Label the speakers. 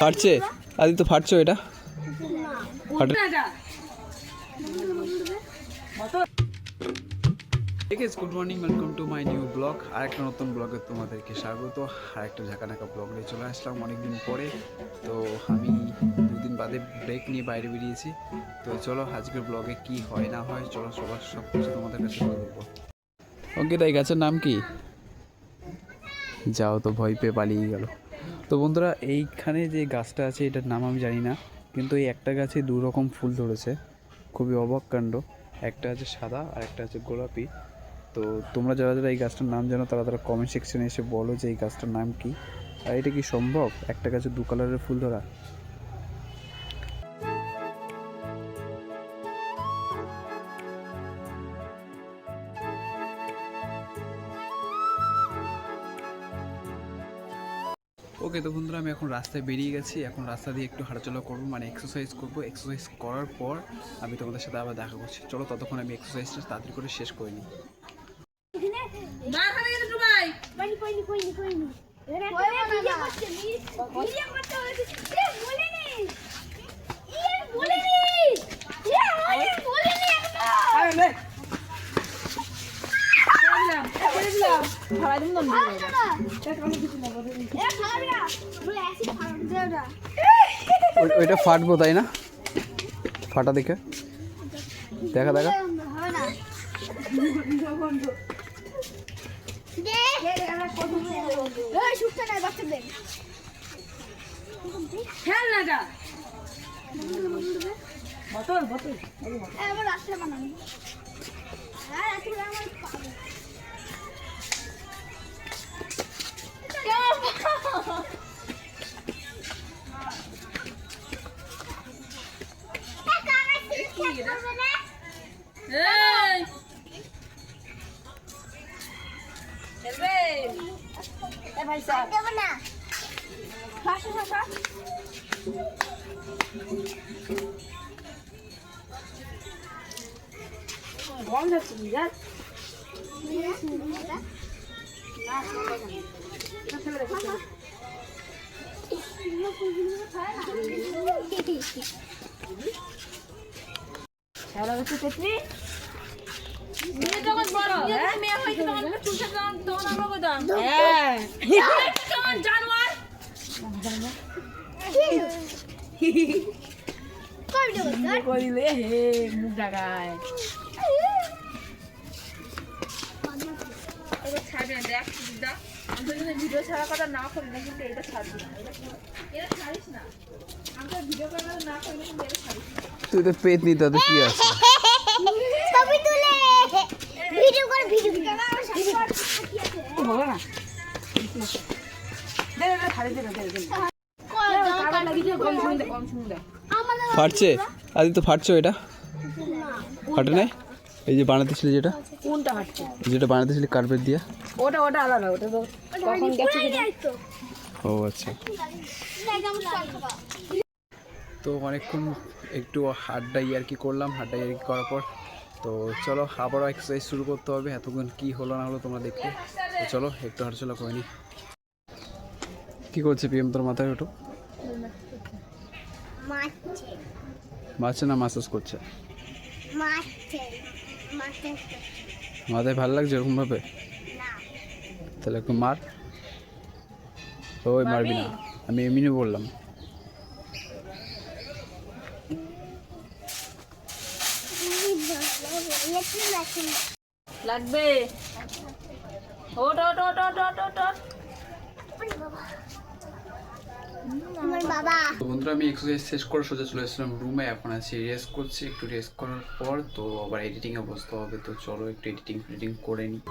Speaker 1: ফাটছে আদি তো ফাটছো এটা ফাটে good morning welcome to my new blog. আর একটা নতুন ব্লগে তোমাদেরকে স্বাগত। আর একটা ঝাঁকানাকা ব্লগ নিয়ে চলে আসলাম অনেকদিন পরে। তো আমি দুদিন বাদে ব্রেক নিয়ে বাইরে বেরিয়েছি। তো চলো আজকের ব্লগে কি হয় না হয় চলো সবার সব কিছু তোমাদের কাছে বলে দেবো। ওকে তাই গাছের নাম কি? যাও তো ভয় পেয়ে পালিয়ে গেল। তো বন্ধুরা এইখানে যে গাছটা আছে এটার নাম আমি জানি না, কিন্তু এই একটা গাছে দু রকম ফুল ধরেছে, খুবই অবাক কাণ্ড। একটা আছে সাদা আর একটা আছে গোলাপি। তো তোমরা যারা যারা এই গাছটার নাম জানো তারা তারা কমেন্ট সেকশনে এসে বলো যে এই গাছটার নাম কি, আর এটা কি সম্ভব একটা গাছে দু কালারের ফুল ধরা? ওকে তো বন্ধুরা আমি এখন রাস্তায় বেরিয়ে গেছি। এখন রাস্তা দিয়ে একটু হাঁটাচলা করবো, মানে এক্সারসাইজ করবো। এক্সারসাইজ করার পর আমি তোমাদের সাথে আবার দেখা করছি। চলো ততক্ষণ আমি এক্সারসাইজটা তাড়াতাড়ি করে শেষ করে নিই। ওইটা ফাটবো তাই না? ফাটা দেখে দেখা দেখা ভিডিও ছাড়া কথা না করি না, কিন্তু এটা ছাড়বি না, এটা ছাড়িস না। আমরা ভিডিও করা না করি না, কিন্তু এটা ছাড়িস না। তুই তো পেট নি, তাতে কি আছে? ছবি তুলে ভিডিও করে ভিডিও করা কি আছে? হবে না। দে দে ছাড়ি দে দে দে। কাটা লাগিয়ে কম শুনতে। ফাটছে আদি তো ফাটছো এটা ফাটে না? এই যে বানাতেছিলি যেটা, কোনটা ফাটছে? যেটা বানাতেছিলি কার্পেট দিয়ে, ওটা আলাদা। ওটা তো কখন গেছে তো। ও আচ্ছা। তো অনেকক্ষণ একটু হাড্ডাই আর কি করলাম। হাড্ডাই আর কি করার পর তো চলো আবারও এক্সারসাইজ শুরু করতে হবে। এতক্ষণ কি হলো না হলো তোমরা দেখতে। তো চলো একটু হাঁটাচলা করে নি। কী করছে পিএম তোর মাথায়? ওঠো। মারছে না মাসাজ করছে? মাথায় ভালো লাগছে এরকম ভাবে? তাহলে একটু মার। ওই মারবি না, আমি এমনি বললাম। লাগবে। বন্ধুরা আমি এক্সারসাইজ শেষ করে সোজা চলে এসেছিলাম রুমে। এখন আছি রেস্ট করছি। একটু রেস্ট করার পর তো আবার এডিটিংয়ে বসতে হবে। তো চলো একটু এডিটিং করে নিই।